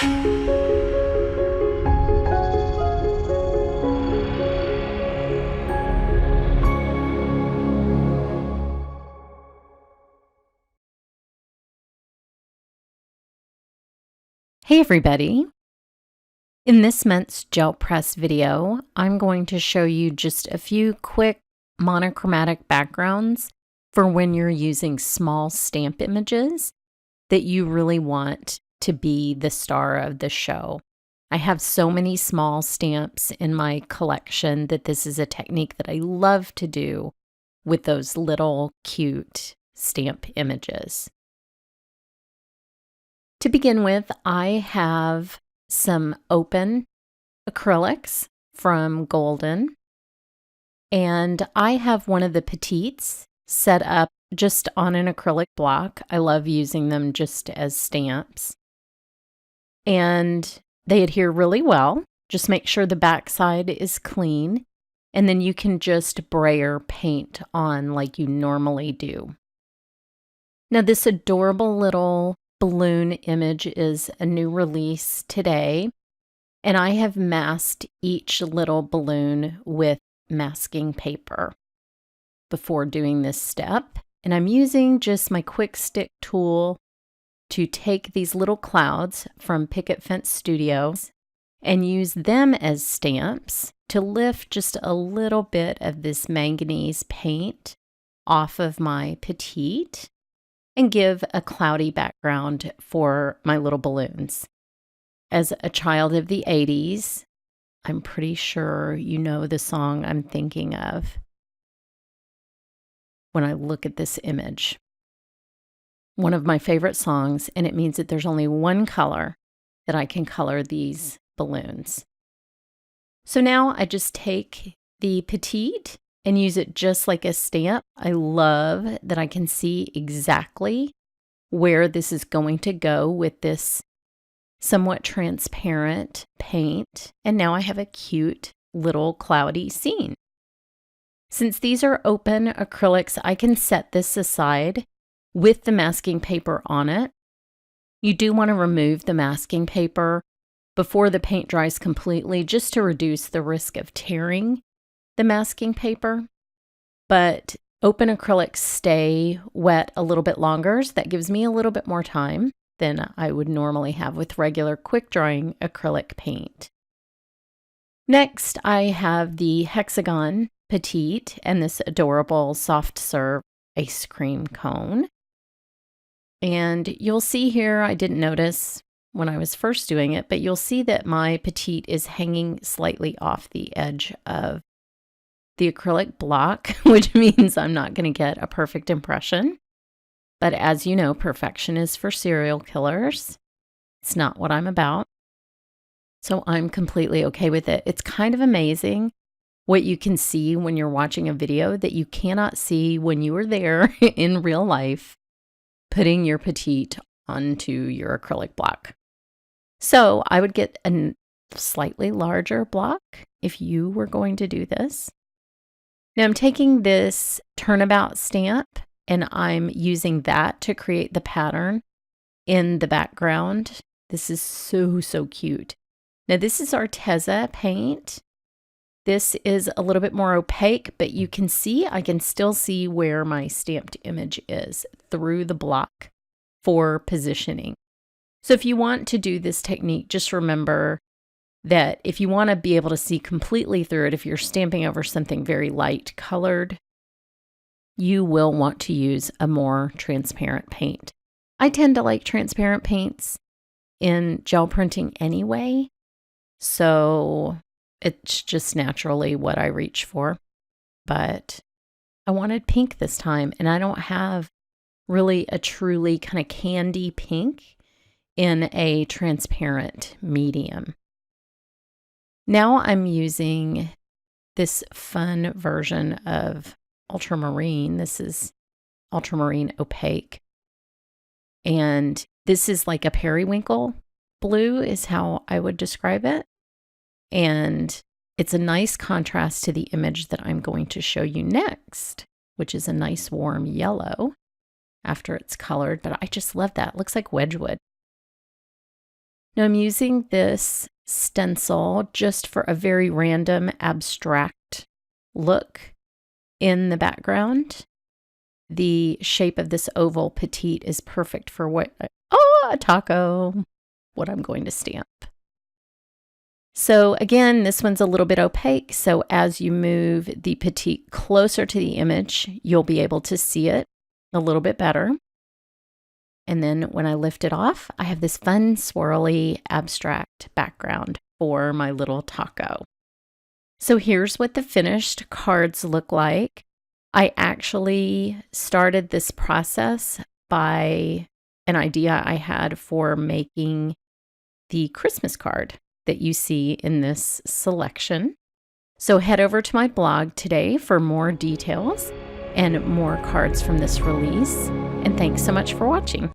Hey everybody! In this month's gel press video, I'm going to show you just a few quick monochromatic backgrounds for when you're using small stamp images that you really want to be the star of the show. I have so many small stamps in my collection that this is a technique that I love to do with those little cute stamp images. To begin with, I have some open acrylics from Golden, and I have one of the Petites set up just on an acrylic block. I love using them just as stamps, and they adhere really well. Just make sure the backside is clean, and then you can just Brayer paint on like you normally do. Now, this adorable little balloon image is a new release today, and I have masked each little balloon with masking paper before doing this step. And I'm using just my quick stick tool to take these little clouds from Picket Fence Studios and use them as stamps to lift just a little bit of this manganese paint off of my Petite and give a cloudy background for my little balloons. As a child of the 80s, I'm pretty sure you know the song I'm thinking of when I look at this image. One of my favorite songs, and it means that there's only one color that I can color these balloons. So now I just take the Petite and use it just like a stamp. I love that I can see exactly where this is going to go with this somewhat transparent paint. And now I have a cute little cloudy scene. Since these are open acrylics, I can set this aside with the masking paper on it. You do want to remove the masking paper before the paint dries completely, just to reduce the risk of tearing the masking paper, but open acrylics stay wet a little bit longer, so that gives me a little bit more time than I would normally have with regular quick drying acrylic paint. Next, I have the Hexagon Petite and this adorable soft serve ice cream cone. And you'll see here, I didn't notice when I was first doing it, but you'll see that my Petite is hanging slightly off the edge of the acrylic block, which means I'm not going to get a perfect impression. But as you know, perfection is for serial killers. It's not what I'm about. So I'm completely okay with it. It's kind of amazing what you can see when you're watching a video that you cannot see when you were there in real life, putting your Petite onto your acrylic block. So I would get a slightly larger block if you were going to do this. Now I'm taking this Turnabout stamp and I'm using that to create the pattern in the background. This is so cute. Now this is ARTEZA paint. This is a little bit more opaque, but you can see, I can still see where my stamped image is through the block for positioning. So if you want to do this technique, just remember that if you want to be able to see completely through it, if you're stamping over something very light colored, you will want to use a more transparent paint. I tend to like transparent paints in gel printing anyway, so it's just naturally what I reach for. But I wanted pink this time, and I don't have really a truly kind of candy pink in a transparent medium. Now I'm using this fun version of Ultramarine. This is Ultramarine Opaque. And this is like a periwinkle blue is how I would describe it. And it's a nice contrast to the image that I'm going to show you next, which is a nice warm yellow after it's colored. But I just love that. It looks like Wedgwood. Now I'm using this stencil just for a very random abstract look in the background. The shape of this oval petite is perfect for what, a taco, what I'm going to stamp. So again, this one's a little bit opaque, so as you move the petite closer to the image, you'll be able to see it a little bit better. And then when I lift it off, I have this fun swirly abstract background for my little taco. So here's what the finished cards look like. I actually started this process by an idea I had for making the Christmas card that you see in this selection. So head over to my blog today for more details and more cards from this release. And thanks so much for watching.